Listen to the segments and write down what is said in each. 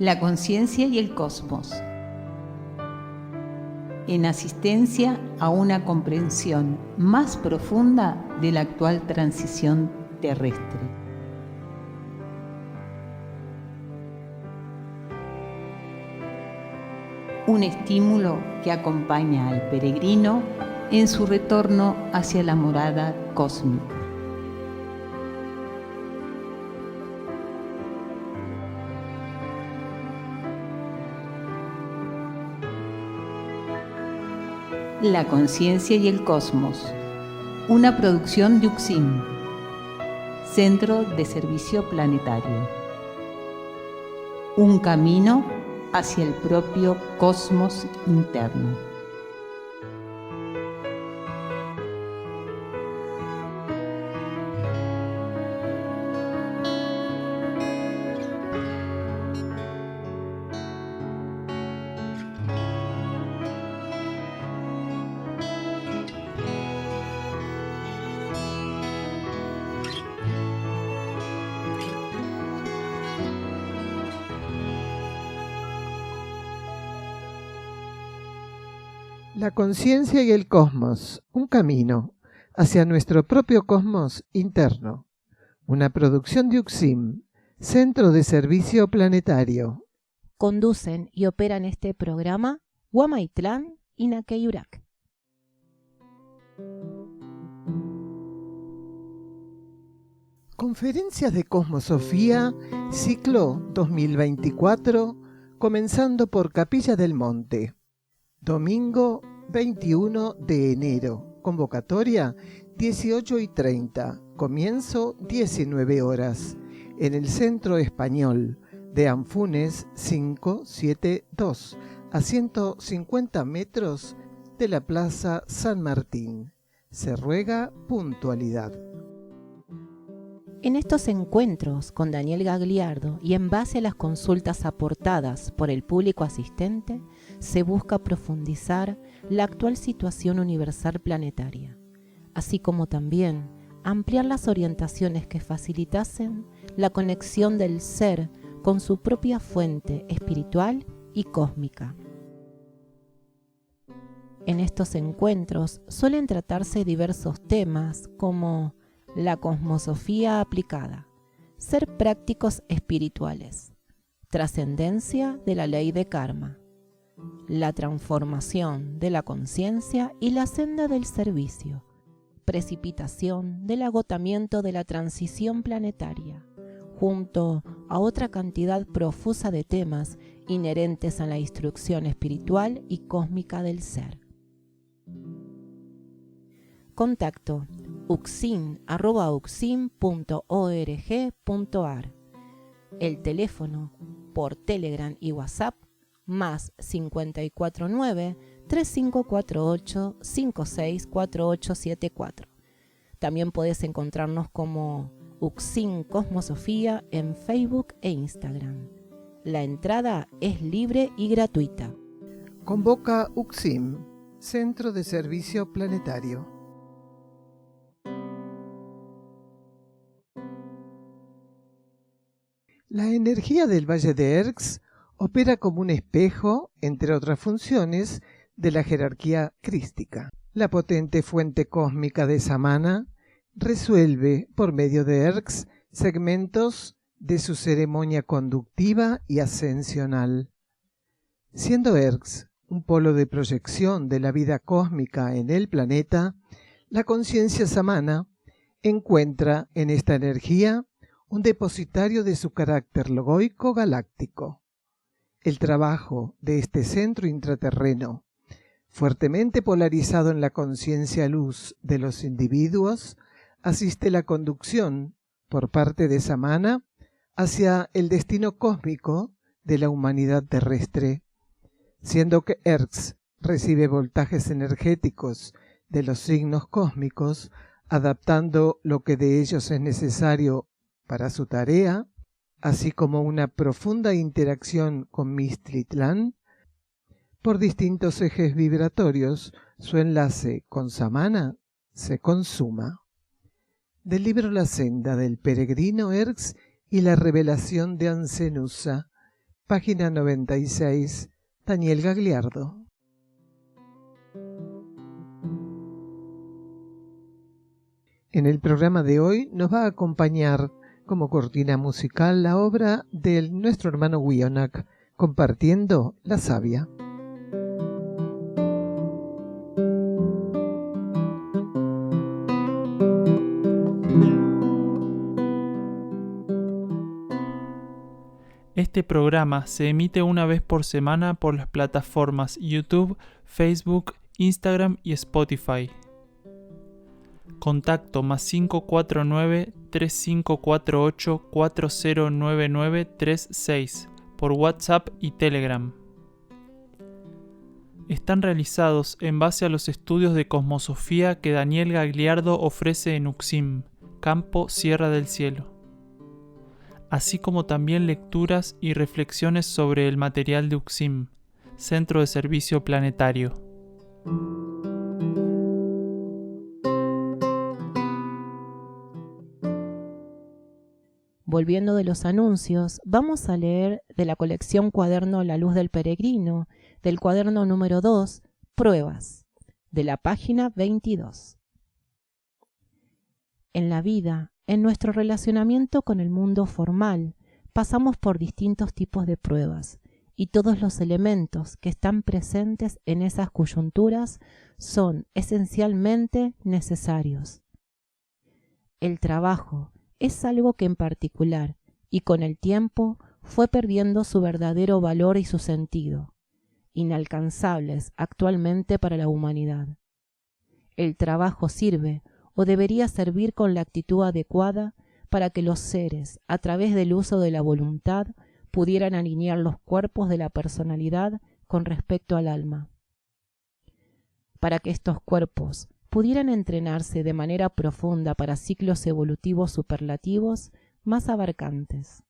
La conciencia y el cosmos, en asistencia a una comprensión más profunda de la actual transición terrestre. Un estímulo que acompaña al peregrino en su retorno hacia la morada cósmica. La conciencia y el cosmos, una producción de UXIM, Centro de Servicio Planetario. Un camino hacia el propio cosmos interno. La conciencia y el cosmos, un camino hacia nuestro propio cosmos interno. Una producción de UXIM, Centro de Servicio Planetario. Conducen y operan este programa Huamaitlán y Naqueyurac. Conferencias de Cosmosofía, ciclo 2024, comenzando por Capilla del Monte. Domingo 21 de enero. Convocatoria 18:30. Comienzo 19 horas. En el Centro Español de Anfunes 572, a 150 metros de la Plaza San Martín. Se ruega puntualidad. En estos encuentros con Daniel Gagliardo y en base a las consultas aportadas por el público asistente, se busca profundizar la actual situación universal planetaria, así como también ampliar las orientaciones que facilitasen la conexión del ser con su propia fuente espiritual y cósmica. En estos encuentros suelen tratarse diversos temas como la cosmosofía aplicada, ser prácticos espirituales, trascendencia de la ley de karma, la transformación de la conciencia y la senda del servicio, precipitación del agotamiento de la transición planetaria, junto a otra cantidad profusa de temas inherentes a la instrucción espiritual y cósmica del ser. Contacto uxim@uxim.org.ar. El teléfono por Telegram y WhatsApp más 549-3548-564874. También puedes encontrarnos como UXIM Cosmosofía en Facebook e Instagram. La entrada es libre y gratuita. Convoca UXIM, Centro de Servicio Planetario. La energía del Valle de Erx opera como un espejo, entre otras funciones, de la jerarquía crística. La potente fuente cósmica de Samana resuelve, por medio de Erx, segmentos de su ceremonia conductiva y ascensional. Siendo Erx un polo de proyección de la vida cósmica en el planeta, la conciencia Samana encuentra en esta energía un depositario de su carácter logoico galáctico. El trabajo de este centro intraterreno, fuertemente polarizado en la conciencia luz de los individuos, asiste la conducción por parte de Samana hacia el destino cósmico de la humanidad terrestre, siendo que Erx recibe voltajes energéticos de los signos cósmicos, adaptando lo que de ellos es necesario para su tarea, así como una profunda interacción con Mixtlitlán. Por distintos ejes vibratorios, su enlace con Samana se consuma. Del libro La senda del peregrino Erx y la revelación de Ancenusa, página 96, Daniel Gagliardo. En el programa de hoy nos va a acompañar como cortina musical la obra de nuestro hermano Wionak, Compartiendo la Savia. Este programa se emite una vez por semana por las plataformas YouTube, Facebook, Instagram y Spotify. Contacto +549 3548 409936 por WhatsApp y Telegram. Están realizados en base a los estudios de cosmosofía que Daniel Gagliardo ofrece en Uxim, Campo Sierra del Cielo, así como también lecturas y reflexiones sobre el material de Uxim, Centro de Servicio Planetario. Volviendo de los anuncios, vamos a leer de la colección Cuaderno La Luz del Peregrino, del cuaderno número 2, Pruebas, de la página 22. En la vida, en nuestro relacionamiento con el mundo formal, pasamos por distintos tipos de pruebas, y todos los elementos que están presentes en esas coyunturas son esencialmente necesarios. El trabajo es algo que en particular, y con el tiempo, fue perdiendo su verdadero valor y su sentido, inalcanzables actualmente para la humanidad. El trabajo sirve, o debería servir con la actitud adecuada, para que los seres, a través del uso de la voluntad, pudieran alinear los cuerpos de la personalidad con respecto al alma. Para que estos cuerpos pudieran entrenarse de manera profunda para ciclos evolutivos superlativos más abarcantes.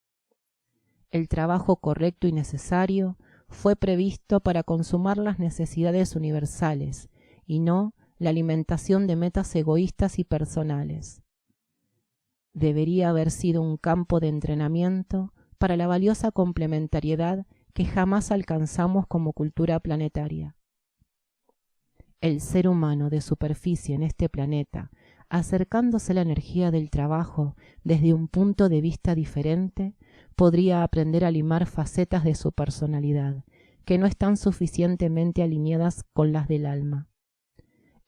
El trabajo correcto y necesario fue previsto para consumar las necesidades universales y no la alimentación de metas egoístas y personales. Debería haber sido un campo de entrenamiento para la valiosa complementariedad que jamás alcanzamos como cultura planetaria. El ser humano de superficie en este planeta, acercándose a la energía del trabajo desde un punto de vista diferente, podría aprender a limar facetas de su personalidad que no están suficientemente alineadas con las del alma.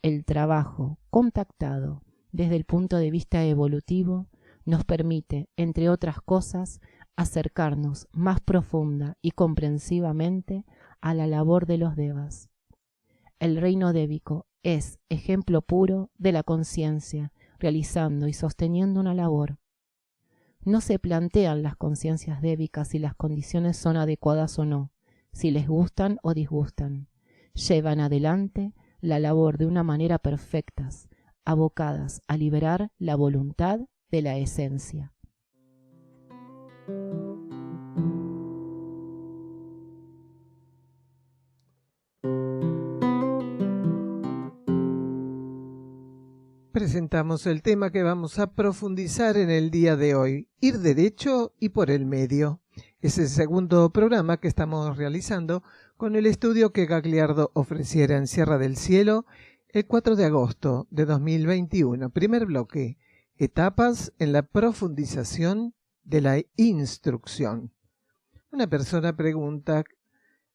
El trabajo, contactado desde el punto de vista evolutivo, nos permite, entre otras cosas, acercarnos más profunda y comprensivamente a la labor de los devas. El reino dévico es ejemplo puro de la conciencia, realizando y sosteniendo una labor. No se plantean las conciencias débicas si las condiciones son adecuadas o no, si les gustan o disgustan. Llevan adelante la labor de una manera perfectas, abocadas a liberar la voluntad de la esencia. Presentamos el tema que vamos a profundizar en el día de hoy, ir derecho y por el medio. Es el segundo programa que estamos realizando con el estudio que Gagliardo ofreciera en Sierra del Cielo el 4 de agosto de 2021. Primer bloque, etapas en la profundización de la instrucción. Una persona pregunta: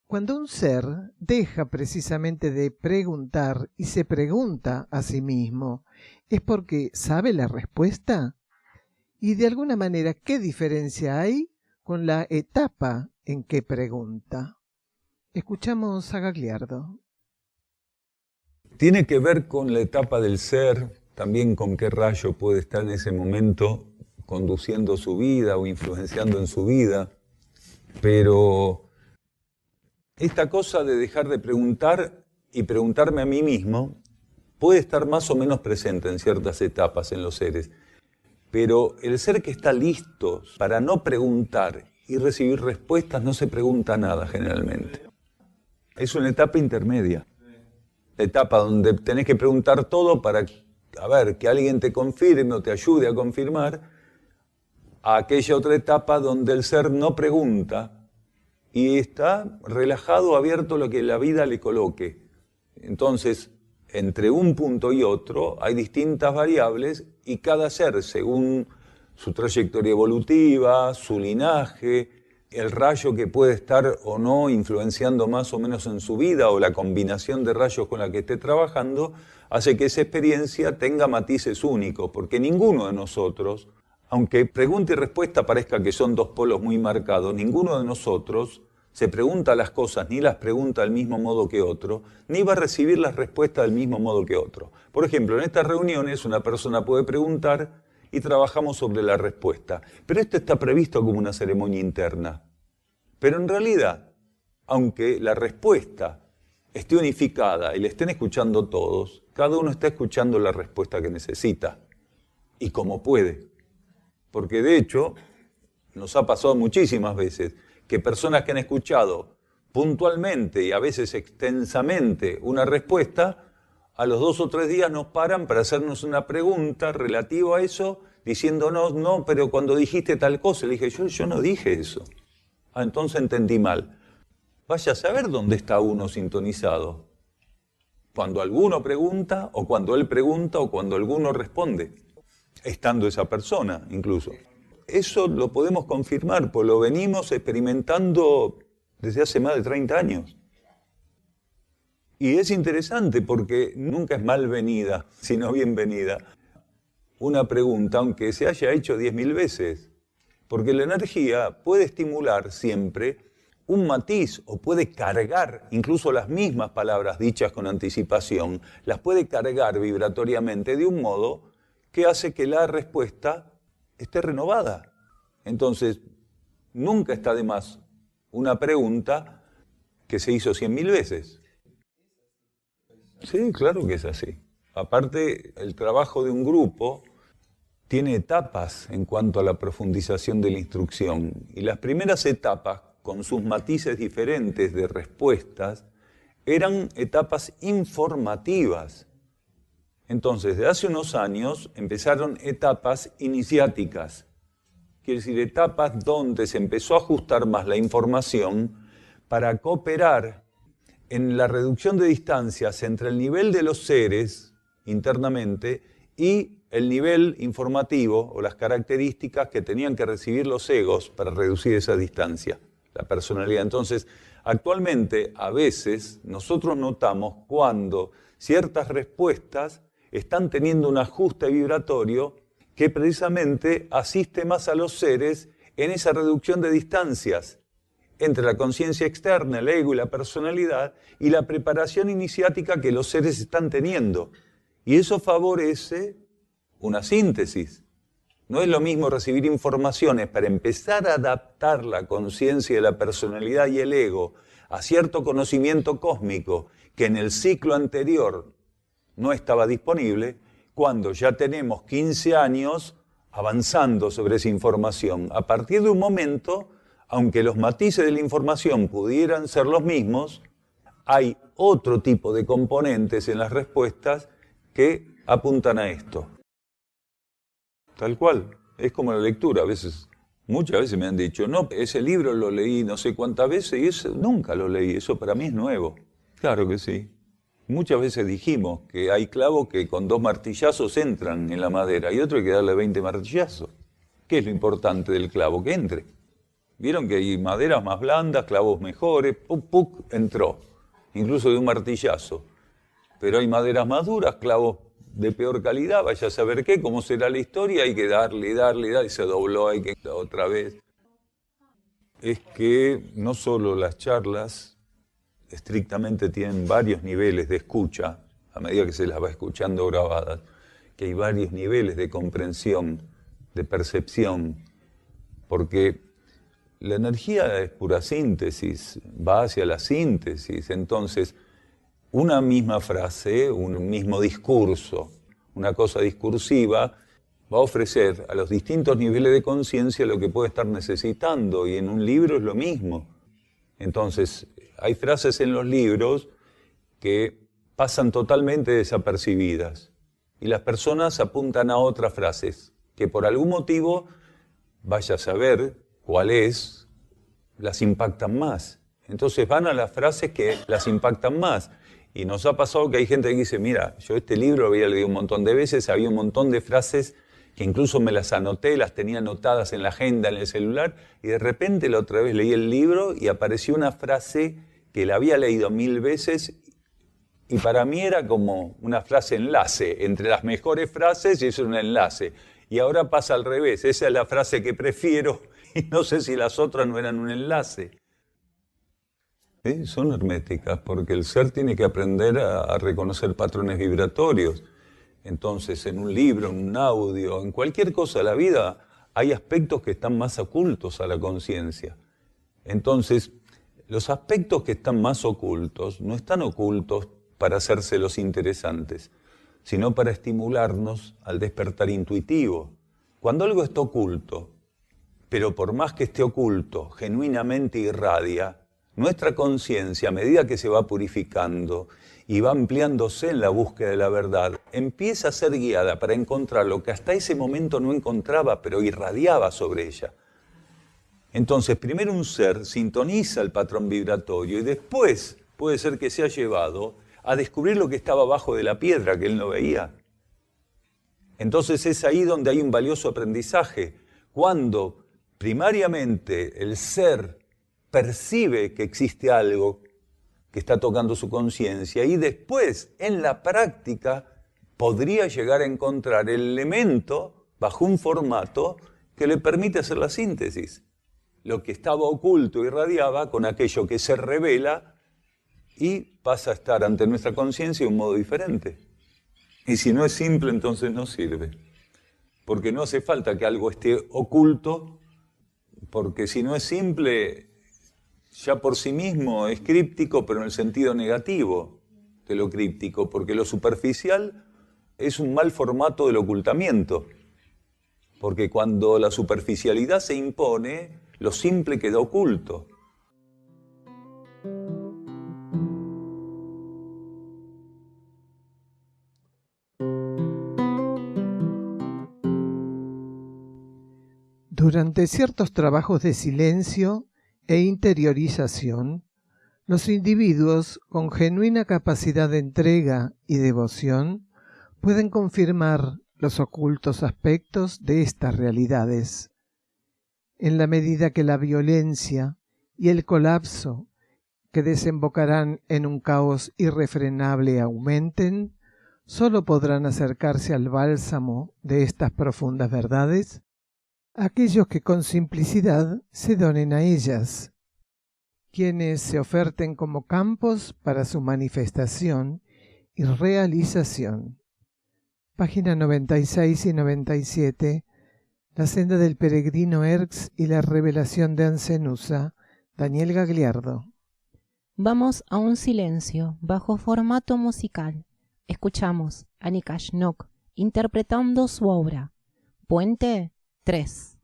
cuando un ser deja precisamente de preguntar y se pregunta a sí mismo, ¿es porque sabe la respuesta? Y de alguna manera, ¿qué diferencia hay con la etapa en que pregunta? Escuchamos a Gagliardo. Tiene que ver con la etapa del ser, también con qué rayo puede estar en ese momento conduciendo su vida o influenciando en su vida, pero esta cosa de dejar de preguntar y preguntarme a mí mismo puede estar más o menos presente en ciertas etapas en los seres, pero el ser que está listo para no preguntar y recibir respuestas no se pregunta nada generalmente. Es una etapa intermedia, la etapa donde tenés que preguntar todo para que alguien te confirme o te ayude a confirmar, a aquella otra etapa donde el ser no pregunta y está relajado, abierto a lo que la vida le coloque. Entonces, entre un punto y otro hay distintas variables y cada ser, según su trayectoria evolutiva, su linaje, el rayo que puede estar o no influenciando más o menos en su vida o la combinación de rayos con la que esté trabajando, hace que esa experiencia tenga matices únicos, porque ninguno de nosotros, aunque pregunta y respuesta parezca que son dos polos muy marcados, ninguno de nosotros se pregunta las cosas, ni las pregunta del mismo modo que otro, ni va a recibir las respuestas del mismo modo que otro. Por ejemplo, en estas reuniones una persona puede preguntar y trabajamos sobre la respuesta. Pero esto está previsto como una ceremonia interna. Pero en realidad, aunque la respuesta esté unificada y le estén escuchando todos, cada uno está escuchando la respuesta que necesita y como puede. Porque de hecho, nos ha pasado muchísimas veces que personas que han escuchado puntualmente y a veces extensamente una respuesta, a los 2 o 3 días nos paran para hacernos una pregunta relativa a eso, diciéndonos, no, pero cuando dijiste tal cosa, le dije, yo no dije eso. Ah, entonces entendí mal. Vaya a saber dónde está uno sintonizado. Cuando alguno pregunta, o cuando él pregunta, o cuando alguno responde, estando esa persona incluso. Eso lo podemos confirmar, pues lo venimos experimentando desde hace más de 30 años. Y es interesante porque nunca es malvenida, sino bienvenida. Una pregunta, aunque se haya hecho 10.000 veces, porque la energía puede estimular siempre un matiz o puede cargar, incluso las mismas palabras dichas con anticipación, las puede cargar vibratoriamente de un modo que hace que la respuesta esté renovada. Entonces, nunca está de más una pregunta que se hizo 100.000 veces. Sí, claro que es así. Aparte, el trabajo de un grupo tiene etapas en cuanto a la profundización de la instrucción. Y las primeras etapas, con sus matices diferentes de respuestas, eran etapas informativas. Entonces, de hace unos años empezaron etapas iniciáticas. Quiere decir, etapas donde se empezó a ajustar más la información para cooperar en la reducción de distancias entre el nivel de los seres internamente y el nivel informativo o las características que tenían que recibir los egos para reducir esa distancia, la personalidad. Entonces, actualmente, a veces, nosotros notamos cuando ciertas respuestas están teniendo un ajuste vibratorio que precisamente asiste más a los seres en esa reducción de distancias entre la conciencia externa, el ego y la personalidad, y la preparación iniciática que los seres están teniendo. Y eso favorece una síntesis. No es lo mismo recibir informaciones para empezar a adaptar la conciencia de la personalidad y el ego a cierto conocimiento cósmico que en el ciclo anterior no estaba disponible, cuando ya tenemos 15 años avanzando sobre esa información. A partir de un momento, aunque los matices de la información pudieran ser los mismos, hay otro tipo de componentes en las respuestas que apuntan a esto. Tal cual, es como la lectura. Muchas veces me han dicho, no, ese libro lo leí no sé cuántas veces y ese nunca lo leí, eso para mí es nuevo. Claro que sí. Muchas veces dijimos que hay clavos que con 2 martillazos entran en la madera y otro hay que darle 20 martillazos. ¿Qué es lo importante del clavo? Que entre. Vieron que hay maderas más blandas, clavos mejores, puc, entró, incluso de un martillazo. Pero hay maderas más duras, clavos de peor calidad, vaya a saber qué, cómo será la historia, hay que darle, y se dobló, hay que otra vez. Es que no solo las charlas estrictamente tienen varios niveles de escucha, a medida que se las va escuchando grabadas, que hay varios niveles de comprensión, de percepción, porque la energía es pura síntesis, va hacia la síntesis. Entonces, una misma frase, un mismo discurso, una cosa discursiva, va a ofrecer a los distintos niveles de conciencia lo que puede estar necesitando, y en un libro es lo mismo. Entonces, hay frases en los libros que pasan totalmente desapercibidas, y las personas apuntan a otras frases, que por algún motivo, vaya a saber cuál es, las impactan más. Entonces van a las frases que las impactan más. Y nos ha pasado que hay gente que dice, mira, yo este libro lo había leído un montón de veces, había un montón de frases que incluso me las anoté, las tenía anotadas en la agenda, en el celular, y de repente la otra vez leí el libro y apareció una frase que la había leído 1000 veces y para mí era como una frase enlace, entre las mejores frases y es un enlace. Y ahora pasa al revés, esa es la frase que prefiero y no sé si las otras no eran un enlace. ¿Sí? Son herméticas porque el ser tiene que aprender a reconocer patrones vibratorios. Entonces, en un libro, en un audio, en cualquier cosa de la vida, hay aspectos que están más ocultos a la conciencia. Entonces, los aspectos que están más ocultos no están ocultos para hacérselos interesantes, sino para estimularnos al despertar intuitivo. Cuando algo está oculto, pero por más que esté oculto, genuinamente irradia, nuestra conciencia, a medida que se va purificando y va ampliándose en la búsqueda de la verdad, empieza a ser guiada para encontrar lo que hasta ese momento no encontraba, pero irradiaba sobre ella. Entonces, primero un ser sintoniza el patrón vibratorio y después puede ser que sea llevado a descubrir lo que estaba abajo de la piedra que él no veía. Entonces es ahí donde hay un valioso aprendizaje, cuando primariamente el ser percibe que existe algo que está tocando su conciencia y después, en la práctica, podría llegar a encontrar el elemento bajo un formato que le permite hacer la síntesis. Lo que estaba oculto irradiaba con aquello que se revela y pasa a estar ante nuestra conciencia de un modo diferente. Y si no es simple, entonces no sirve. Porque no hace falta que algo esté oculto, porque si no es simple, ya por sí mismo es críptico, pero en el sentido negativo de lo críptico, porque lo superficial es un mal formato del ocultamiento. Porque cuando la superficialidad se impone, lo simple queda oculto. Durante ciertos trabajos de silencio e interiorización, los individuos con genuina capacidad de entrega y devoción pueden confirmar los ocultos aspectos de estas realidades. En la medida que la violencia y el colapso que desembocarán en un caos irrefrenable aumenten, solo podrán acercarse al bálsamo de estas profundas verdades aquellos que con simplicidad se donen a ellas, quienes se oferten como campos para su manifestación y realización. Página 96 y 97, La senda del peregrino Erx y la revelación de Ancenusa, Daniel Gagliardo. Vamos a un silencio bajo formato musical. Escuchamos a Nikash Nok interpretando su obra, Puente 3.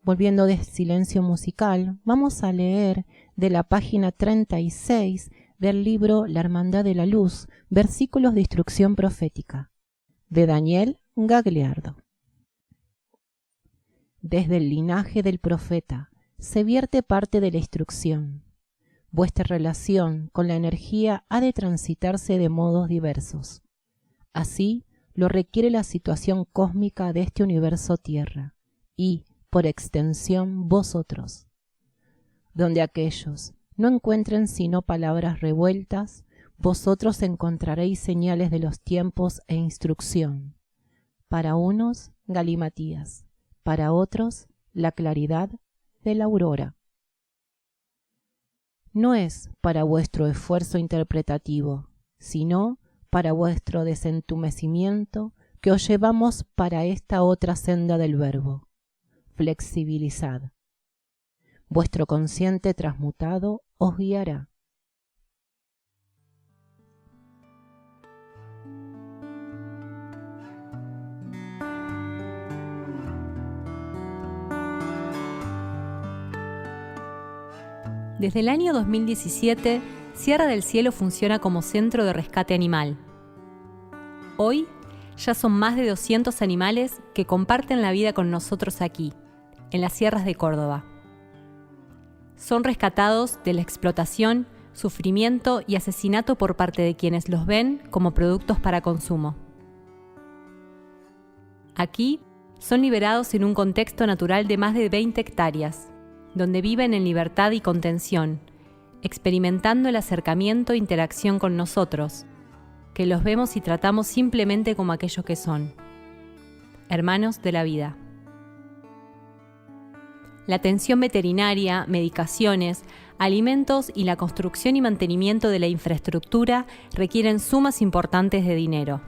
volviendo de silencio musical, vamos a leer de la página 36 del libro La Hermandad de la Luz, versículos de instrucción profética, de Daniel Gagliardo. Desde el linaje del profeta se vierte parte de la instrucción. Vuestra relación con la energía ha de transitarse de modos diversos. Así lo requiere la situación cósmica de este universo Tierra y, por extensión, vosotros. Donde aquellos no encuentren sino palabras revueltas, vosotros encontraréis señales de los tiempos e instrucción. Para unos, galimatías, para otros, la claridad de la aurora. No es para vuestro esfuerzo interpretativo, sino para vuestro desentumecimiento que os llevamos para esta otra senda del verbo. Flexibilizad. Vuestro consciente transmutado os guiará. Desde el año 2017, Sierra del Cielo funciona como centro de rescate animal. Hoy, ya son más de 200 animales que comparten la vida con nosotros aquí, en las sierras de Córdoba. Son rescatados de la explotación, sufrimiento y asesinato por parte de quienes los ven como productos para consumo. Aquí, son liberados en un contexto natural de más de 20 hectáreas, donde viven en libertad y contención, experimentando el acercamiento e interacción con nosotros, que los vemos y tratamos simplemente como aquello que son, hermanos de la vida. La atención veterinaria, medicaciones, alimentos y la construcción y mantenimiento de la infraestructura requieren sumas importantes de dinero.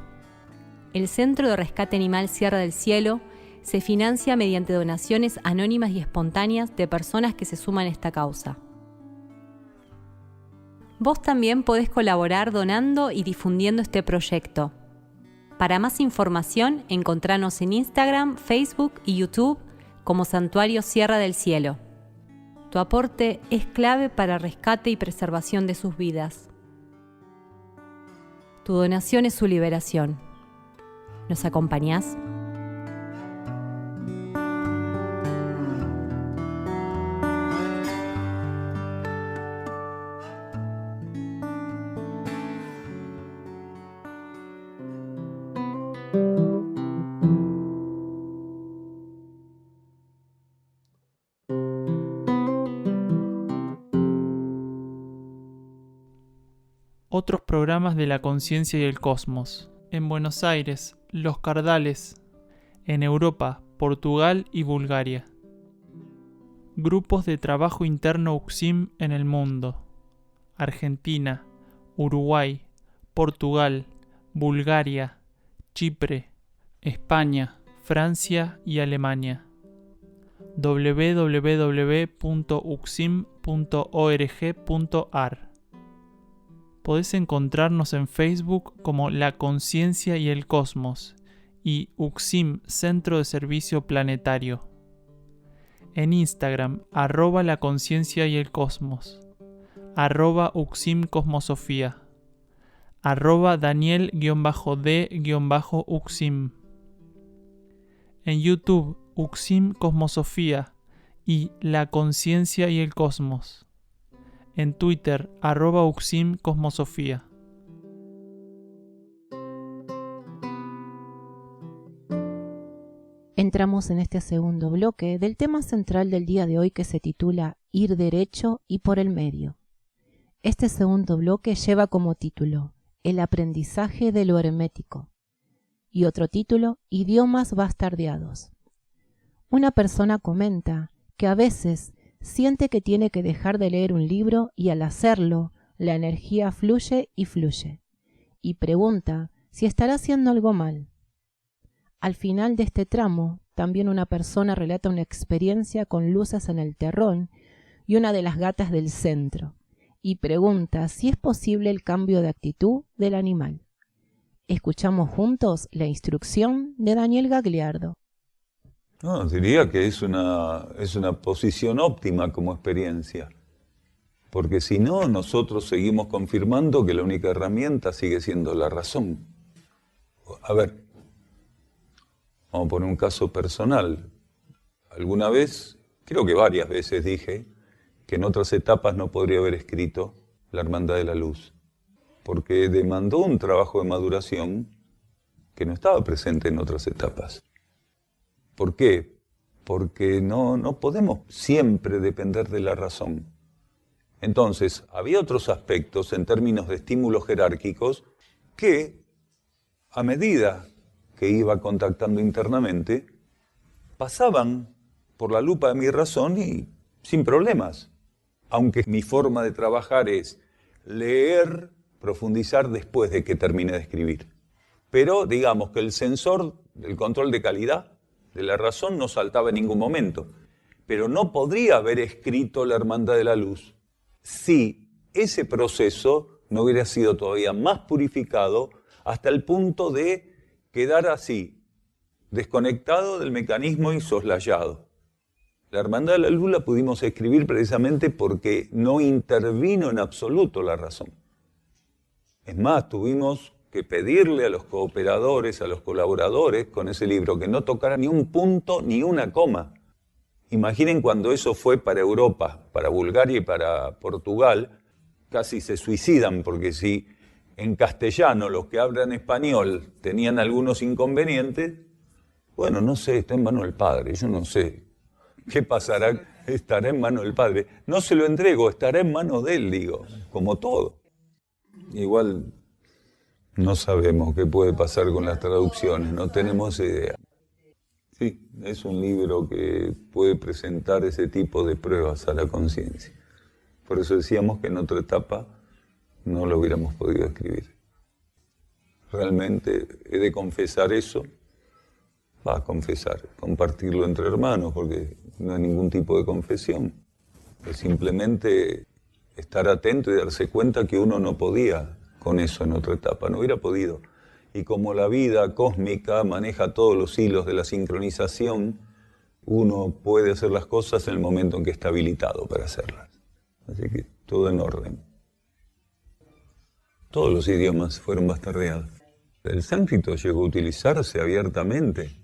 El Centro de Rescate Animal Sierra del Cielo se financia mediante donaciones anónimas y espontáneas de personas que se suman a esta causa. Vos también podés colaborar donando y difundiendo este proyecto. Para más información, encontranos en Instagram, Facebook y YouTube como Santuario Sierra del Cielo. Tu aporte es clave para rescate y preservación de sus vidas. Tu donación es su liberación. ¿Nos acompañás? Otros programas de la conciencia y el cosmos. En Buenos Aires, Los Cardales. En Europa, Portugal y Bulgaria. Grupos de trabajo interno UCSIM en el mundo. Argentina, Uruguay, Portugal, Bulgaria, Chipre, España, Francia y Alemania. www.ucsim.org.ar. Podés encontrarnos en Facebook como La Conciencia y el Cosmos y UCSIM Centro de Servicio Planetario. En Instagram, @La Conciencia y el Cosmos, @UCSIM Cosmosofía, @Daniel_D_UCSIM. En YouTube, UCSIM Cosmosofía y La Conciencia y el Cosmos. En Twitter, @UCSIM Cosmosofía. Entramos en este segundo bloque del tema central del día de hoy que se titula Ir derecho y por el medio. Este segundo bloque lleva como título El aprendizaje de lo hermético y otro título Idiomas bastardeados. Una persona comenta que a veces siente que tiene que dejar de leer un libro y al hacerlo la energía fluye y fluye, y pregunta si estará haciendo algo mal. Al final de este tramo, también una persona relata una experiencia con luces en el terrón y una de las gatas del centro, y pregunta si es posible el cambio de actitud del animal. Escuchamos juntos la instrucción de Daniel Gagliardo. No, diría que es una posición óptima como experiencia. Porque si no, nosotros seguimos confirmando que la única herramienta sigue siendo la razón. A ver, vamos a poner un caso personal. Alguna vez, creo que varias veces dije, que en otras etapas no podría haber escrito La Hermandad de la Luz, porque demandó un trabajo de maduración que no estaba presente en otras etapas. ¿Por qué? Porque no podemos siempre depender de la razón. Entonces, había otros aspectos en términos de estímulos jerárquicos que, a medida que iba contactando internamente, pasaban por la lupa de mi razón y sin problemas. Aunque mi forma de trabajar es leer, profundizar después de que termine de escribir. Pero digamos que el sensor del control de calidad de la razón no saltaba en ningún momento. Pero no podría haber escrito La Hermandad de la Luz si ese proceso no hubiera sido todavía más purificado hasta el punto de quedar así, desconectado del mecanismo y soslayado. La Hermandad de la Luz la pudimos escribir precisamente porque no intervino en absoluto la razón. Es más, tuvimos que pedirle a los cooperadores, a los colaboradores con ese libro que no tocara ni un punto ni una coma. Imaginen cuando eso fue para Europa, para Bulgaria y para Portugal, casi se suicidan, porque si en castellano los que hablan español tenían algunos inconvenientes, bueno, no sé, está en manos del Padre, yo no sé. ¿Qué pasará? Estará en manos del Padre. No se lo entrego, estará en manos de Él, digo, como todo. Igual no sabemos qué puede pasar con las traducciones, no tenemos idea. Sí, es un libro que puede presentar ese tipo de pruebas a la conciencia. Por eso decíamos que en otra etapa no lo hubiéramos podido escribir. Realmente he de confesar eso, compartirlo entre hermanos, porque no hay ningún tipo de confesión. Es simplemente estar atento y darse cuenta que uno no podía con eso en otra etapa, no hubiera podido. Y como la vida cósmica maneja todos los hilos de la sincronización, uno puede hacer las cosas en el momento en que está habilitado para hacerlas. Así que todo en orden. Todos los idiomas fueron bastardeados. El sánscrito llegó a utilizarse abiertamente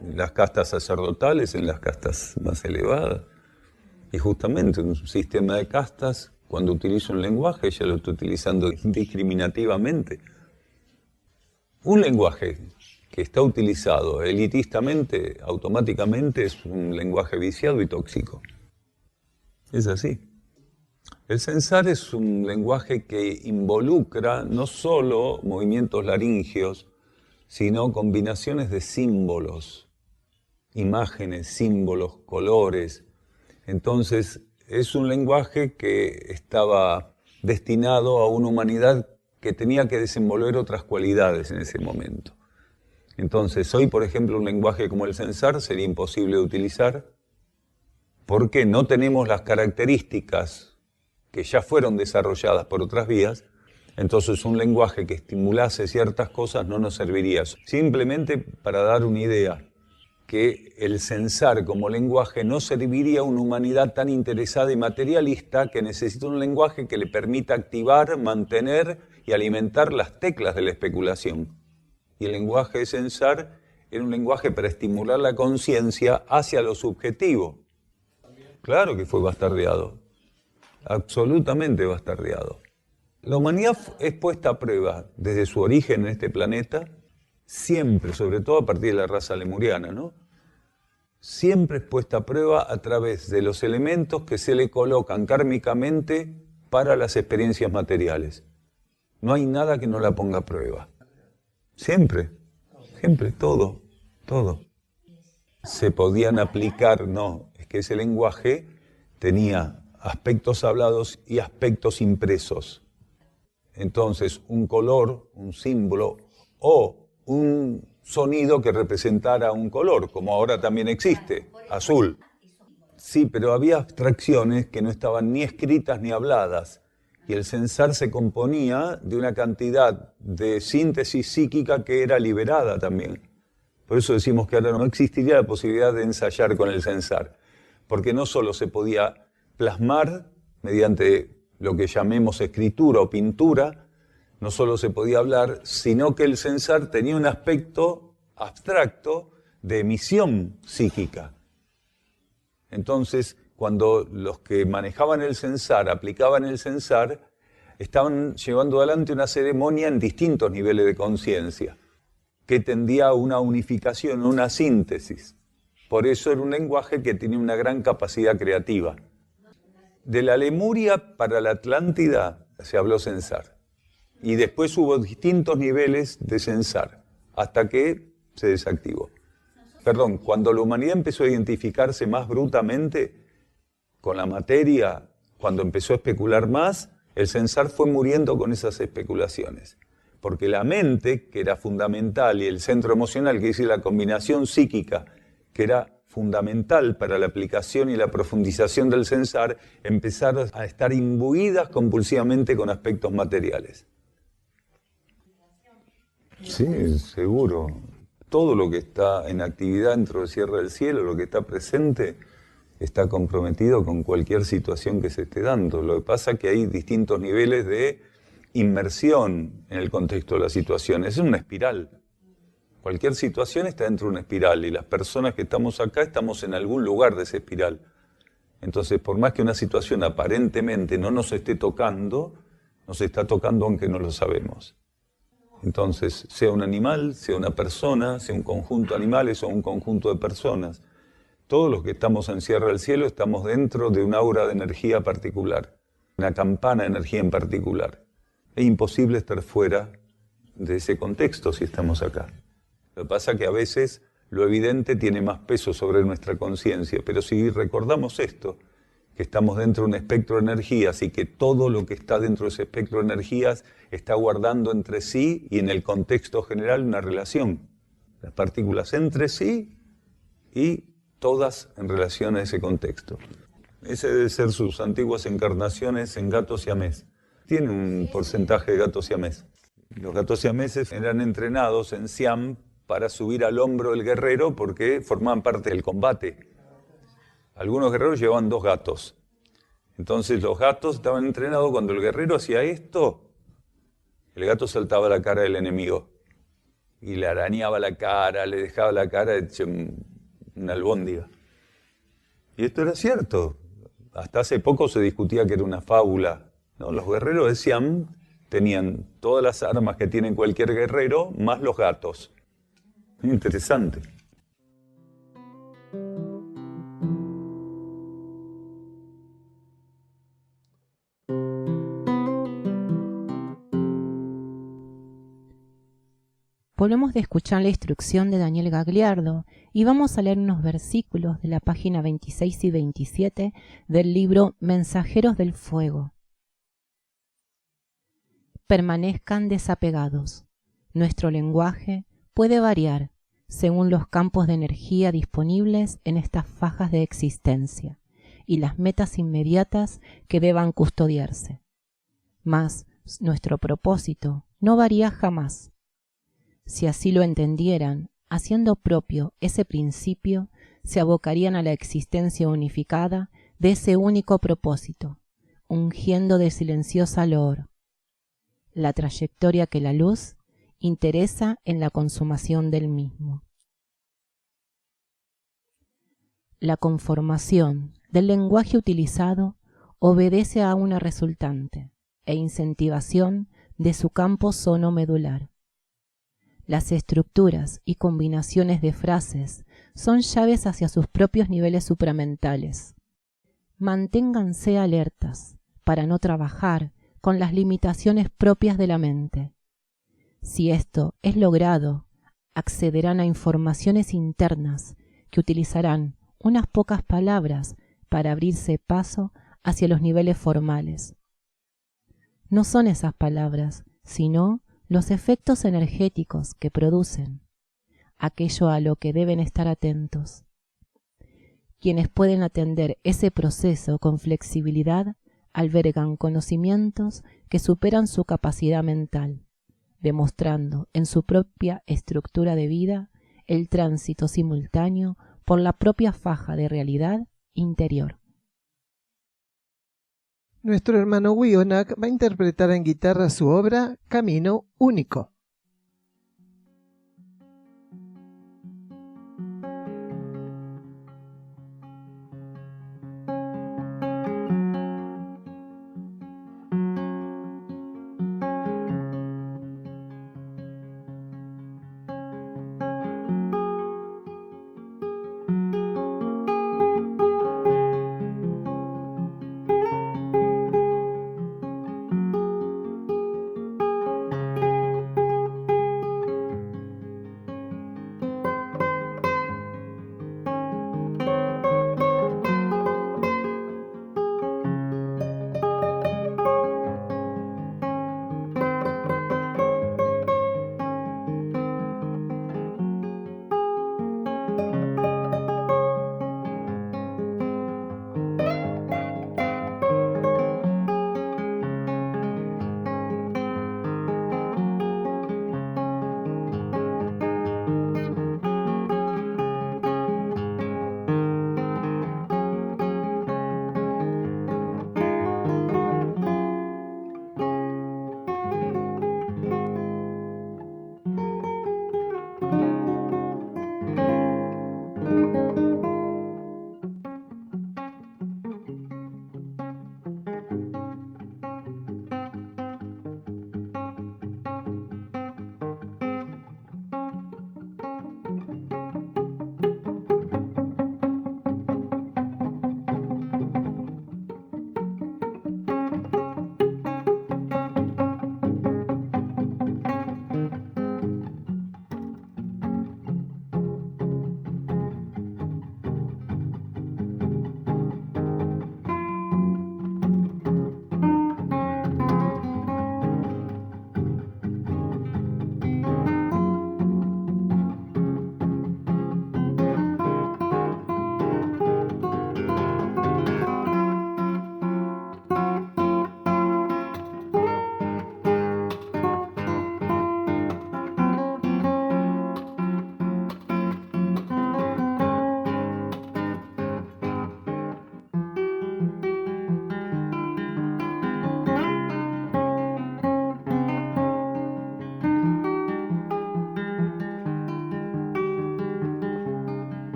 en las castas sacerdotales, en las castas más elevadas. Y justamente en un sistema de castas, cuando utilizo un lenguaje, ya lo estoy utilizando indiscriminativamente. Un lenguaje que está utilizado elitistamente, automáticamente es un lenguaje viciado y tóxico. Es así. El censar es un lenguaje que involucra no solo movimientos laringios, sino combinaciones de símbolos, imágenes, símbolos, colores. Entonces, es un lenguaje que estaba destinado a una humanidad que tenía que desenvolver otras cualidades en ese momento. Entonces, hoy, por ejemplo, un lenguaje como el censar sería imposible de utilizar porque no tenemos las características que ya fueron desarrolladas por otras vías. Entonces, un lenguaje que estimulase ciertas cosas no nos serviría. Simplemente para dar una idea, que el censar como lenguaje no serviría a una humanidad tan interesada y materialista que necesita un lenguaje que le permita activar, mantener y alimentar las teclas de la especulación. Y el lenguaje de censar era un lenguaje para estimular la conciencia hacia lo subjetivo. Claro que fue bastardeado, absolutamente bastardeado. La humanidad es puesta a prueba desde su origen en este planeta, siempre, sobre todo a partir de la raza lemuriana, ¿no? Siempre es puesta a prueba a través de los elementos que se le colocan kármicamente para las experiencias materiales. No hay nada que no la ponga a prueba. Siempre, todo. Se podían aplicar, no, es que ese lenguaje tenía aspectos hablados y aspectos impresos. Entonces, un color, un símbolo o un sonido que representara un color, como ahora también existe, azul. Sí, pero había abstracciones que no estaban ni escritas ni habladas. Y el censar se componía de una cantidad de síntesis psíquica que era liberada también. Por eso decimos que ahora no existiría la posibilidad de ensayar con el censar, porque no solo se podía plasmar mediante lo que llamemos escritura o pintura, no solo se podía hablar, sino que el censar tenía un aspecto abstracto de emisión psíquica. Entonces, cuando los que manejaban el censar, aplicaban el censar, estaban llevando adelante una ceremonia en distintos niveles de conciencia, que tendía a una unificación, una síntesis. Por eso era un lenguaje que tenía una gran capacidad creativa. De la Lemuria para la Atlántida se habló censar. Y después hubo distintos niveles de censar, hasta que se desactivó. Perdón, cuando la humanidad empezó a identificarse más brutamente con la materia, cuando empezó a especular más, el censar fue muriendo con esas especulaciones. Porque la mente, que era fundamental, y el centro emocional, que dice la combinación psíquica, que era fundamental para la aplicación y la profundización del censar, empezaron a estar imbuidas compulsivamente con aspectos materiales. Sí, seguro. Todo lo que está en actividad dentro de Sierra del Cielo, lo que está presente, está comprometido con cualquier situación que se esté dando. Lo que pasa es que hay distintos niveles de inmersión en el contexto de la situación. Es una espiral. Cualquier situación está dentro de una espiral y las personas que estamos acá estamos en algún lugar de esa espiral. Entonces, por más que una situación aparentemente no nos esté tocando, nos está tocando aunque no lo sabemos. Entonces, sea un animal, sea una persona, sea un conjunto de animales o un conjunto de personas, todos los que estamos en Sierra del Cielo estamos dentro de un aura de energía particular, una campana de energía en particular. Es imposible estar fuera de ese contexto si estamos acá. Lo que pasa es que a veces lo evidente tiene más peso sobre nuestra conciencia, pero si recordamos esto, que estamos dentro de un espectro de energías y que todo lo que está dentro de ese espectro de energías está guardando entre sí y en el contexto general una relación. Las partículas entre sí y todas en relación a ese contexto. Ese debe ser sus antiguas encarnaciones en gatos siamés. Tiene un porcentaje de gatos siamés. Los gatos siameses eran entrenados en Siam para subir al hombro del guerrero porque formaban parte del combate. Algunos guerreros llevaban 2 gatos. Entonces los gatos estaban entrenados, cuando el guerrero hacía esto, el gato saltaba a la cara del enemigo y le arañaba la cara, le dejaba la cara hecha una albóndiga. Y esto era cierto. Hasta hace poco se discutía que era una fábula. No, los guerreros de Siam tenían todas las armas que tiene cualquier guerrero, más los gatos. Interesante. Volvemos de escuchar la instrucción de Daniel Gagliardo y vamos a leer unos versículos de la página 26 y 27 del libro Mensajeros del Fuego. Permanezcan desapegados. Nuestro lenguaje puede variar según los campos de energía disponibles en estas fajas de existencia y las metas inmediatas que deban custodiarse. Mas nuestro propósito no varía jamás. Si así lo entendieran, haciendo propio ese principio, se abocarían a la existencia unificada de ese único propósito, ungiendo de silenciosa loor la trayectoria que la luz interesa en la consumación del mismo. La conformación del lenguaje utilizado obedece a una resultante e incentivación de su campo sono-medular. Las estructuras y combinaciones de frases son llaves hacia sus propios niveles supramentales. Manténganse alertas para no trabajar con las limitaciones propias de la mente. Si esto es logrado, accederán a informaciones internas que utilizarán unas pocas palabras para abrirse paso hacia los niveles formales. No son esas palabras, sino los efectos energéticos que producen, aquello a lo que deben estar atentos. Quienes pueden atender ese proceso con flexibilidad albergan conocimientos que superan su capacidad mental, demostrando en su propia estructura de vida el tránsito simultáneo por la propia faja de realidad interior. Nuestro hermano Wionak va a interpretar en guitarra su obra Camino Único.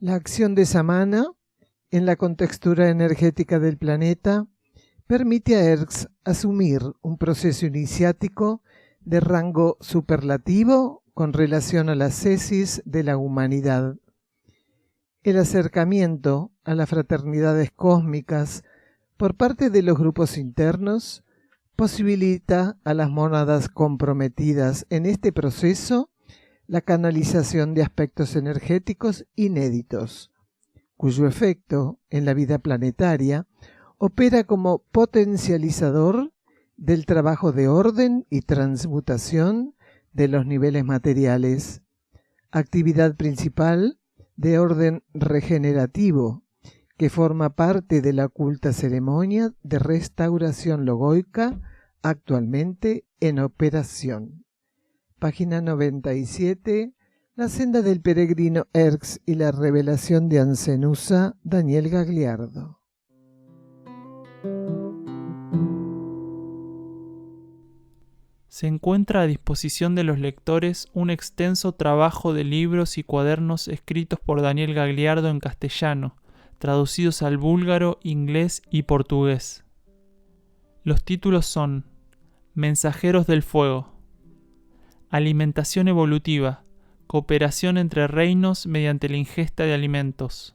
La acción de Samana en la contextura energética del planeta permite a Erx asumir un proceso iniciático de rango superlativo con relación a las tesis de la humanidad. El acercamiento a las fraternidades cósmicas por parte de los grupos internos posibilita a las mónadas comprometidas en este proceso la canalización de aspectos energéticos inéditos, cuyo efecto en la vida planetaria opera como potencializador del trabajo de orden y transmutación de los niveles materiales, actividad principal de orden regenerativo que forma parte de la oculta ceremonia de restauración logoica actualmente en operación. Página 97, La senda del peregrino Erx y la revelación de Ancenusa, Daniel Gagliardo. Se encuentra a disposición de los lectores un extenso trabajo de libros y cuadernos escritos por Daniel Gagliardo en castellano, traducidos al búlgaro, inglés y portugués. Los títulos son Mensajeros del Fuego, Alimentación evolutiva, cooperación entre reinos mediante la ingesta de alimentos.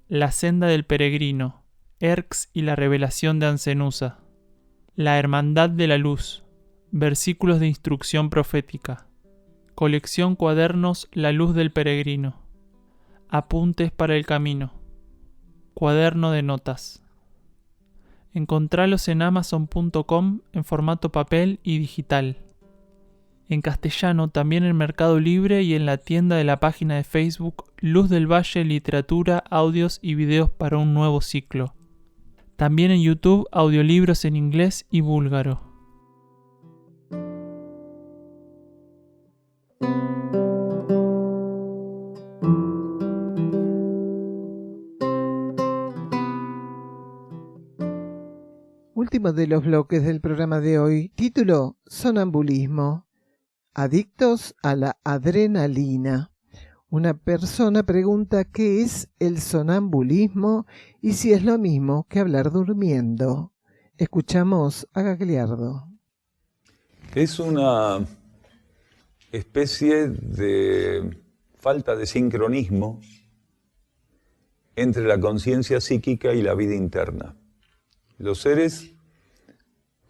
La senda del peregrino, Erx y la revelación de Ancenusa. La hermandad de la luz, versículos de instrucción profética. Colección Cuadernos La Luz del Peregrino. Apuntes para el camino. Cuaderno de notas. Encontralos en amazon.com en formato papel y digital. En castellano también en Mercado Libre y en la tienda de la página de Facebook Luz del Valle Literatura, Audios y Videos para un Nuevo Ciclo. También en YouTube audiolibros en inglés y búlgaro. Último de los bloques del programa de hoy. Título: Sonambulismo. Adictos a la adrenalina. Una persona pregunta qué es el sonambulismo y si es lo mismo que hablar durmiendo. Escuchamos a Gagliardo. Es una especie de falta de sincronismo entre la conciencia psíquica y la vida interna. Los seres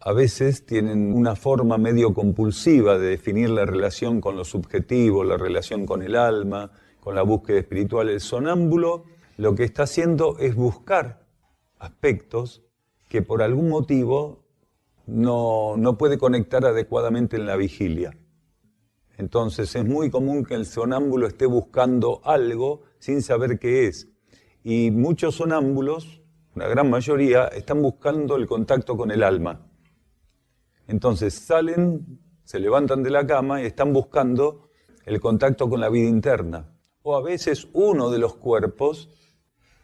a veces tienen una forma medio compulsiva de definir la relación con lo subjetivo, la relación con el alma, con la búsqueda espiritual. El sonámbulo lo que está haciendo es buscar aspectos que por algún motivo no puede conectar adecuadamente en la vigilia. Entonces es muy común que el sonámbulo esté buscando algo sin saber qué es. Y muchos sonámbulos, una gran mayoría, están buscando el contacto con el alma. Entonces salen, se levantan de la cama y están buscando el contacto con la vida interna. O a veces uno de los cuerpos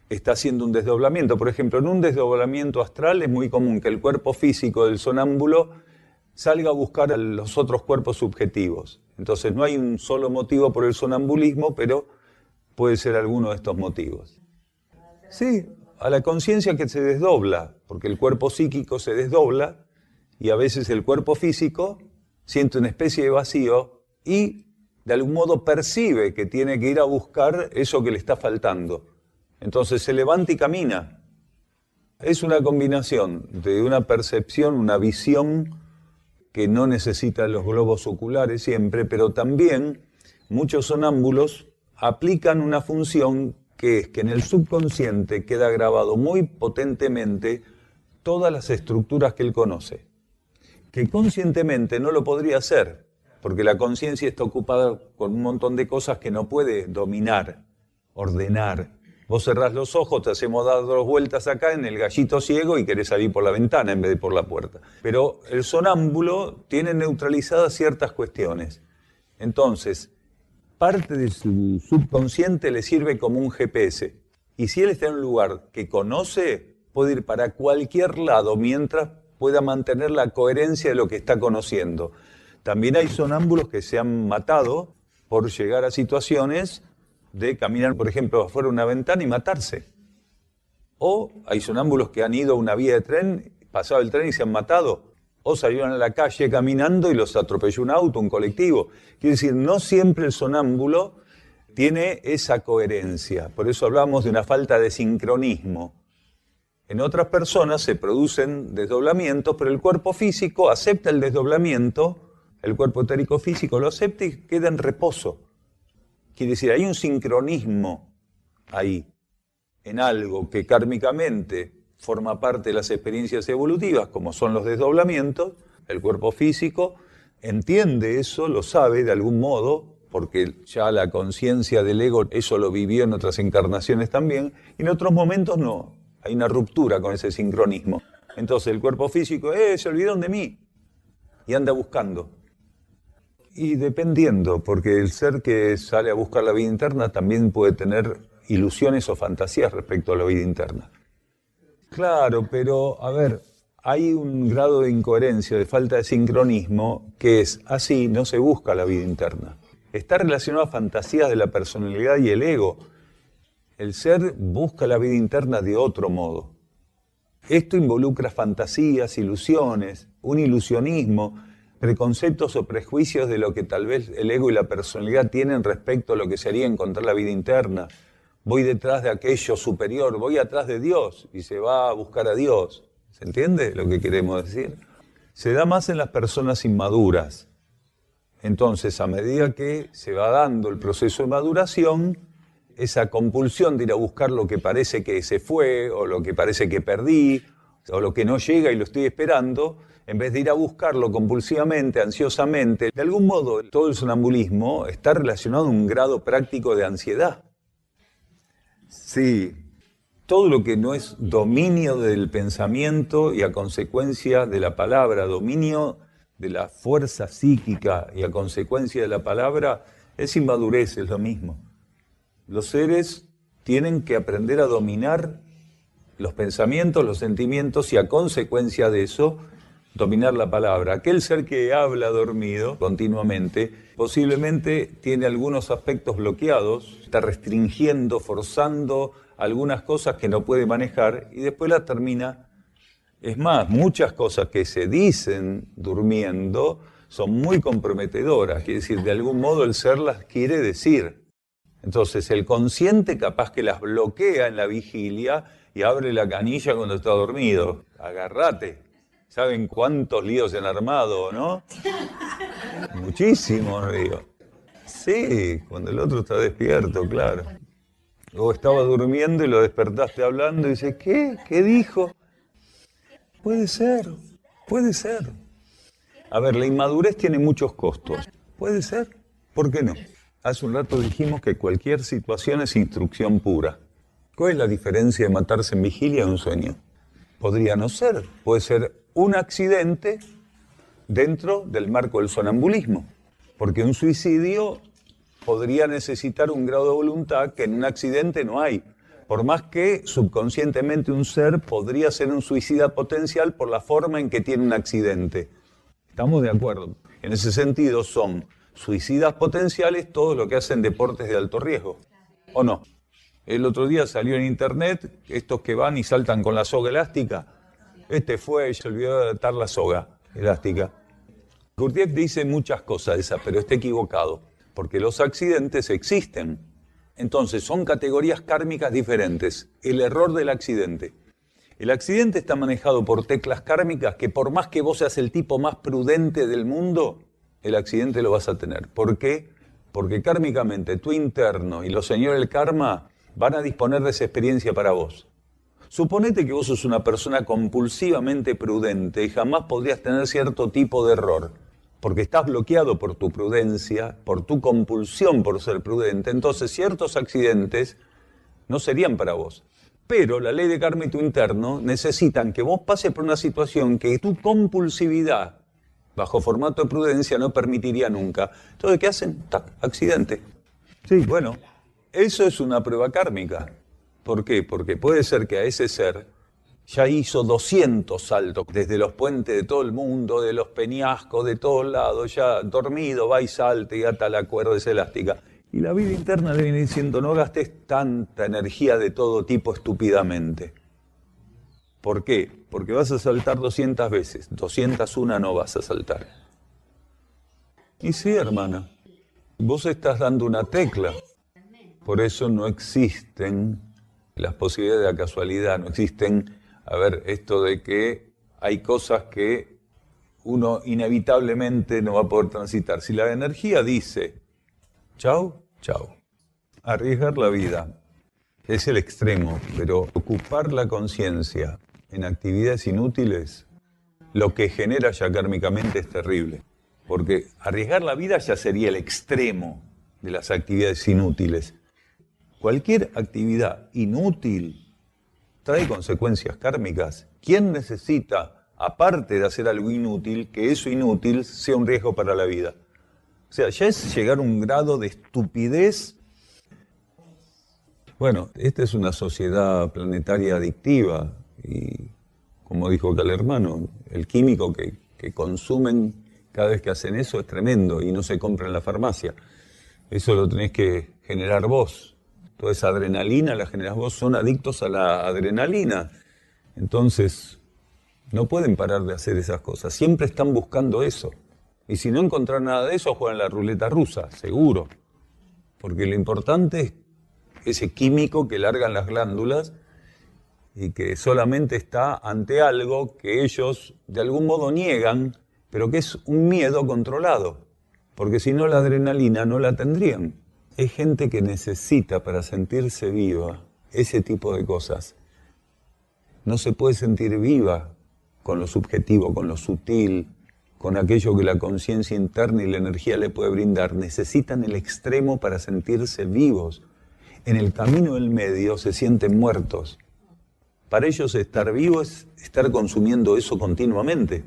está haciendo un desdoblamiento. Por ejemplo, en un desdoblamiento astral es muy común que el cuerpo físico del sonámbulo salga a buscar a los otros cuerpos subjetivos. Entonces no hay un solo motivo por el sonambulismo, pero puede ser alguno de estos motivos. Sí, a la conciencia que se desdobla, porque el cuerpo psíquico se desdobla y a veces el cuerpo físico siente una especie de vacío y de algún modo percibe que tiene que ir a buscar eso que le está faltando. Entonces se levanta y camina. Es una combinación de una percepción, una visión que no necesita los globos oculares siempre, pero también muchos sonámbulos aplican una función que es que en el subconsciente queda grabado muy potentemente todas las estructuras que él conoce, que conscientemente no lo podría hacer, porque la conciencia está ocupada con un montón de cosas que no puede dominar, ordenar. Vos cerrás los ojos, te hacemos dar 2 vueltas acá en el gallito ciego y querés salir por la ventana en vez de por la puerta. Pero el sonámbulo tiene neutralizadas ciertas cuestiones. Entonces, parte de su subconsciente le sirve como un GPS. Y si él está en un lugar que conoce, puede ir para cualquier lado mientras pueda mantener la coherencia de lo que está conociendo. También hay sonámbulos que se han matado por llegar a situaciones de caminar, por ejemplo, afuera de una ventana y matarse. O hay sonámbulos que han ido a una vía de tren, pasado el tren y se han matado. O salieron a la calle caminando y los atropelló un auto, un colectivo. Quiere decir, no siempre el sonámbulo tiene esa coherencia. Por eso hablamos de una falta de sincronismo. En otras personas se producen desdoblamientos, pero el cuerpo físico acepta el desdoblamiento, el cuerpo etérico físico lo acepta y queda en reposo. Quiere decir, hay un sincronismo ahí, en algo que kármicamente forma parte de las experiencias evolutivas, como son los desdoblamientos. El cuerpo físico entiende eso, lo sabe de algún modo, porque ya la conciencia del ego eso lo vivió en otras encarnaciones también, y en otros momentos no. Hay una ruptura con ese sincronismo. Entonces el cuerpo físico, se olvidaron de mí, y anda buscando. Y dependiendo, porque el ser que sale a buscar la vida interna también puede tener ilusiones o fantasías respecto a la vida interna. Claro, pero a ver, hay un grado de incoherencia, de falta de sincronismo, que es así, no se busca la vida interna. Está relacionado a fantasías de la personalidad y el ego. El ser busca la vida interna de otro modo. Esto involucra fantasías, ilusiones, un ilusionismo, preconceptos o prejuicios de lo que tal vez el ego y la personalidad tienen respecto a lo que sería encontrar la vida interna. Voy detrás de aquello superior, voy atrás de Dios y se va a buscar a Dios. ¿Se entiende lo que queremos decir? Se da más en las personas inmaduras, Entonces, a medida que se va dando el proceso de maduración, esa compulsión de ir a buscar lo que parece que se fue, o lo que parece que perdí, o lo que no llega y lo estoy esperando, en vez de ir a buscarlo compulsivamente, ansiosamente, de algún modo todo el sonambulismo está relacionado a un grado práctico de ansiedad. Sí, todo lo que no es dominio del pensamiento y a consecuencia de la palabra, dominio de la fuerza psíquica y a consecuencia de la palabra, es inmadurez, es lo mismo. Los seres tienen que aprender a dominar los pensamientos, los sentimientos y a consecuencia de eso, dominar la palabra. Aquel ser que habla dormido continuamente, posiblemente tiene algunos aspectos bloqueados, está restringiendo, forzando algunas cosas que no puede manejar y después las termina. Es más, muchas cosas que se dicen durmiendo son muy comprometedoras, quiere decir, de algún modo el ser las quiere decir. Entonces el consciente capaz que las bloquea en la vigilia y abre la canilla cuando está dormido. Agárrate. ¿Saben cuántos líos se han armado, no? Muchísimos líos. Sí, cuando el otro está despierto, claro. O estaba durmiendo y lo despertaste hablando y dices, ¿qué? ¿Qué dijo? Puede ser, puede ser. A ver, la inmadurez tiene muchos costos. Puede ser, ¿por qué no? Hace un rato dijimos que cualquier situación es instrucción pura. ¿Cuál es la diferencia de matarse en vigilia de un sueño? Podría no ser, puede ser un accidente dentro del marco del sonambulismo, porque un suicidio podría necesitar un grado de voluntad que en un accidente no hay, por más que subconscientemente un ser podría ser un suicida potencial por la forma en que tiene un accidente. ¿Estamos de acuerdo? En ese sentido son suicidas potenciales todos los que hacen deportes de alto riesgo, ¿o no? El otro día salió en internet estos que van y saltan con la soga elástica. Este fue y se olvidó de atar la soga elástica. Gurdjieff dice muchas cosas de esas, pero está equivocado, porque los accidentes existen. Entonces son categorías kármicas diferentes. El error del accidente. El accidente está manejado por teclas kármicas que por más que vos seas el tipo más prudente del mundo, el accidente lo vas a tener. ¿Por qué? Porque kármicamente tu interno y los señores del karma van a disponer de esa experiencia para vos. Suponete que vos sos una persona compulsivamente prudente y jamás podrías tener cierto tipo de error, porque estás bloqueado por tu prudencia, por tu compulsión por ser prudente, entonces ciertos accidentes no serían para vos. Pero la ley de karma y tu interno necesitan que vos pases por una situación que tu compulsividad, bajo formato de prudencia, no permitiría nunca. Entonces, ¿qué hacen? ¡Tac! Accidente. Sí, bueno, eso es una prueba kármica. ¿Por qué? Porque puede ser que a ese ser ya hizo 200 saltos desde los puentes de todo el mundo, de los peñascos, de todos lados, ya dormido, va y salta y ata la cuerda esa elástica. Y la vida interna le viene diciendo, no gastes tanta energía de todo tipo estúpidamente. ¿Por qué? Porque vas a saltar 200 veces, 201 no vas a saltar. Y sí, hermana, vos estás dando una tecla. Por eso no existen las posibilidades de la casualidad, no existen, a ver, esto de que hay cosas que uno inevitablemente no va a poder transitar. Si la energía dice, chau, chau, arriesgar la vida es el extremo, pero ocupar la conciencia en actividades inútiles, lo que genera ya kármicamente es terrible. Porque arriesgar la vida ya sería el extremo de las actividades inútiles. Cualquier actividad inútil trae consecuencias kármicas. ¿Quién necesita, aparte de hacer algo inútil, que eso inútil sea un riesgo para la vida? O sea, ya es llegar a un grado de estupidez. Bueno, esta es una sociedad planetaria adictiva y, como dijo acá el hermano, el químico que consumen cada vez que hacen eso es tremendo y no se compra en la farmacia. Eso lo tenés que generar vos. Toda esa adrenalina la generás vos, son adictos a la adrenalina. Entonces, no pueden parar de hacer esas cosas. Siempre están buscando eso. Y si no encontrar nada de eso, juegan la ruleta rusa, seguro. Porque lo importante es ese químico que largan las glándulas y que solamente está ante algo que ellos de algún modo niegan, pero que es un miedo controlado. porque si no la adrenalina no la tendrían. Es gente que necesita para sentirse viva ese tipo de cosas. No se puede sentir viva con lo subjetivo, con lo sutil, con aquello que la conciencia interna y la energía le puede brindar. Necesitan el extremo para sentirse vivos. En el camino del medio se sienten muertos. Para ellos estar vivo es estar consumiendo eso continuamente.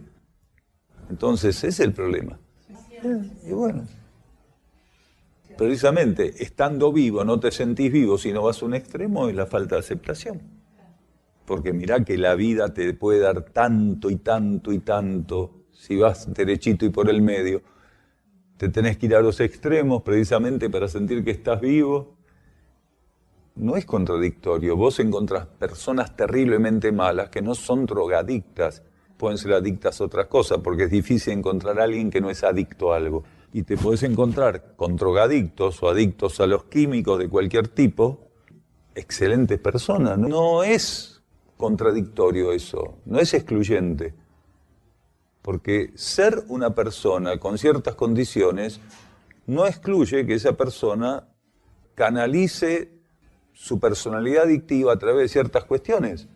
Entonces, ese es el problema. Y bueno, precisamente, estando vivo, no te sentís vivo si no vas a un extremo, es la falta de aceptación. Porque mirá que la vida te puede dar tanto y tanto y tanto, si vas derechito y por el medio. Te tenés que ir a los extremos precisamente para sentir que estás vivo. No es contradictorio. Vos encontrás personas terriblemente malas que no son drogadictas, pueden ser adictas a otras cosas, porque es difícil encontrar a alguien que no es adicto a algo. Y te podés encontrar con drogadictos o adictos a los químicos de cualquier tipo, excelentes personas. No es contradictorio eso, no es excluyente. Porque ser una persona con ciertas condiciones no excluye que esa persona canalice su personalidad adictiva a través de ciertas cuestiones.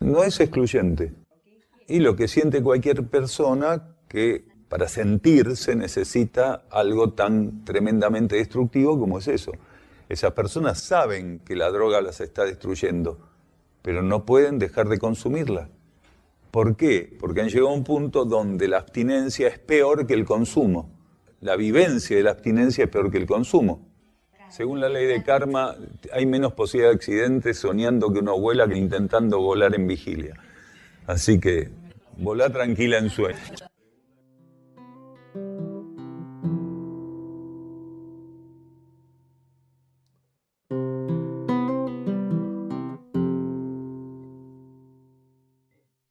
No es excluyente. Y lo que siente cualquier persona que para sentirse necesita algo tan tremendamente destructivo como es eso. Esas personas saben que la droga las está destruyendo, pero no pueden dejar de consumirla. ¿Por qué? Porque han llegado a un punto donde la abstinencia es peor que el consumo. La vivencia de la abstinencia es peor que el consumo. Según la ley de karma, hay menos posibilidad de accidentes soñando que uno vuela que intentando volar en vigilia. Así que, volá tranquila en sueño.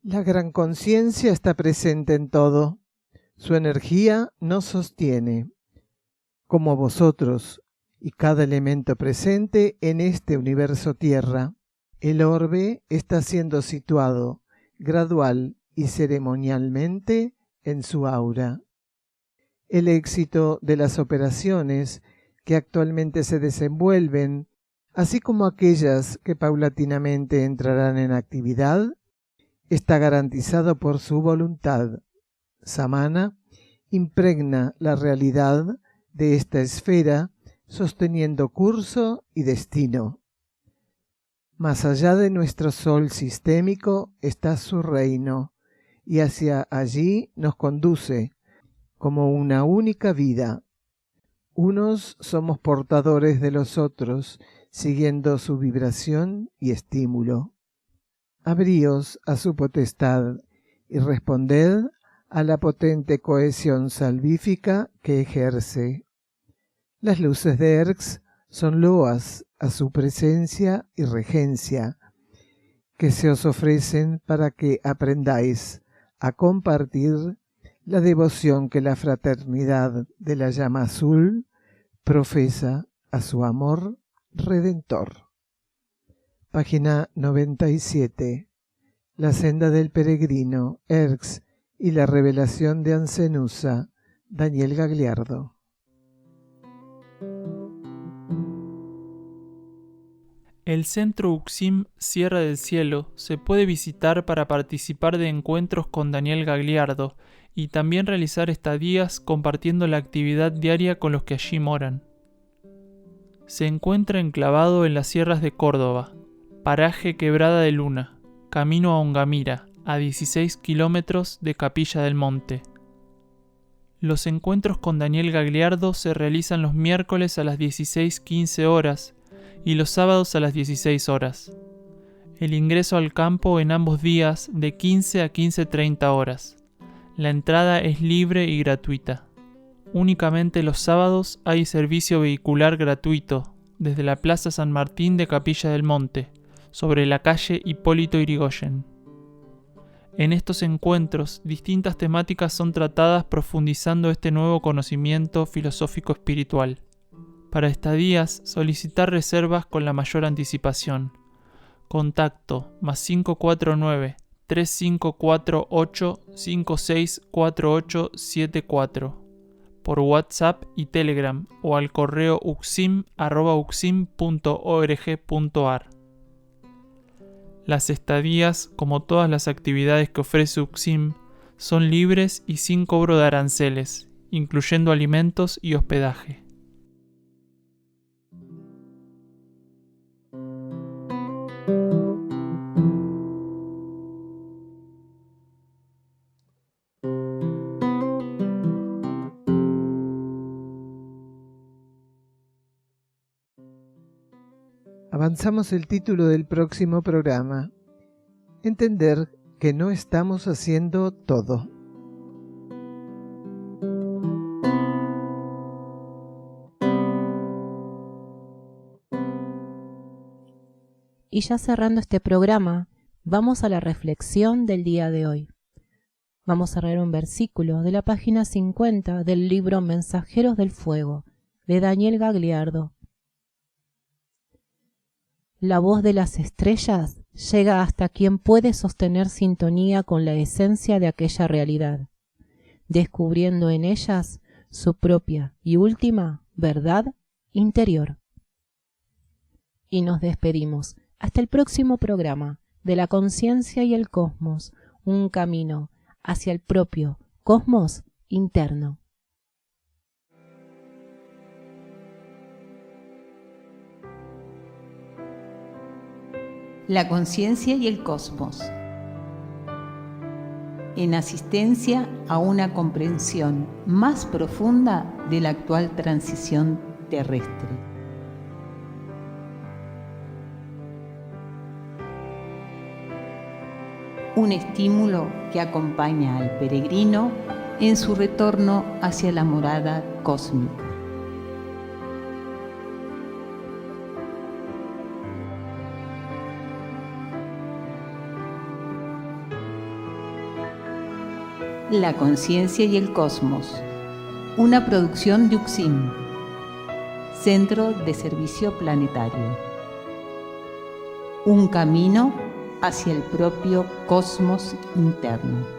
La gran conciencia está presente en todo. Su energía nos sostiene, como vosotros y cada elemento presente en este universo Tierra. El orbe está siendo situado gradual y ceremonialmente en su aura. El éxito de las operaciones que actualmente se desenvuelven, así como aquellas que paulatinamente entrarán en actividad, está garantizado por su voluntad. Samana impregna la realidad de esta esfera sosteniendo curso y destino. Más allá de nuestro sol sistémico está su reino, y hacia allí nos conduce como una única vida. Unos somos portadores de los otros, siguiendo su vibración y estímulo. Abríos a su potestad y responded a la potente cohesión salvífica que ejerce. Las luces de Erx son loas a su presencia y regencia, que se os ofrecen para que aprendáis a compartir la devoción que la fraternidad de la llama azul profesa a su amor redentor. Página 97. La senda del peregrino, Erx y la revelación de Ancenusa, Daniel Gagliardo. El Centro Uxim Sierra del Cielo se puede visitar para participar de encuentros con Daniel Gagliardo y también realizar estadías compartiendo la actividad diaria con los que allí moran. Se encuentra enclavado en las sierras de Córdoba, paraje Quebrada de Luna, camino a Ongamira, a 16 kilómetros de Capilla del Monte. Los encuentros con Daniel Gagliardo se realizan los miércoles a las 16:15 horas y los sábados a las 16 horas. El ingreso al campo en ambos días de 15 a 15:30 horas. La entrada es libre y gratuita. Únicamente los sábados hay servicio vehicular gratuito desde la Plaza San Martín de Capilla del Monte, sobre la calle Hipólito Yrigoyen. En estos encuentros, distintas temáticas son tratadas profundizando este nuevo conocimiento filosófico espiritual. Para estadías, solicitar reservas con la mayor anticipación. Contacto +549 3548 564874. por WhatsApp y Telegram o al correo uxim@uxim.org.ar. Las estadías, como todas las actividades que ofrece UXIM, son libres y sin cobro de aranceles, incluyendo alimentos y hospedaje. Avanzamos el título del próximo programa. Entender que no estamos haciendo todo. Y ya cerrando este programa, vamos a la reflexión del día de hoy. Vamos a leer un versículo de la página 50 del libro Mensajeros del Fuego, de Daniel Gagliardo. La voz de las estrellas llega hasta quien puede sostener sintonía con la esencia de aquella realidad, descubriendo en ellas su propia y última verdad interior. Y nos despedimos. Hasta el próximo programa de la conciencia y el cosmos, un camino hacia el propio cosmos interno. La conciencia y el cosmos, en asistencia a una comprensión más profunda de la actual transición terrestre. Un estímulo que acompaña al peregrino en su retorno hacia la morada cósmica. La conciencia y el cosmos, una producción de UXIM, Centro de Servicio Planetario. Un camino hacia el propio cosmos interno.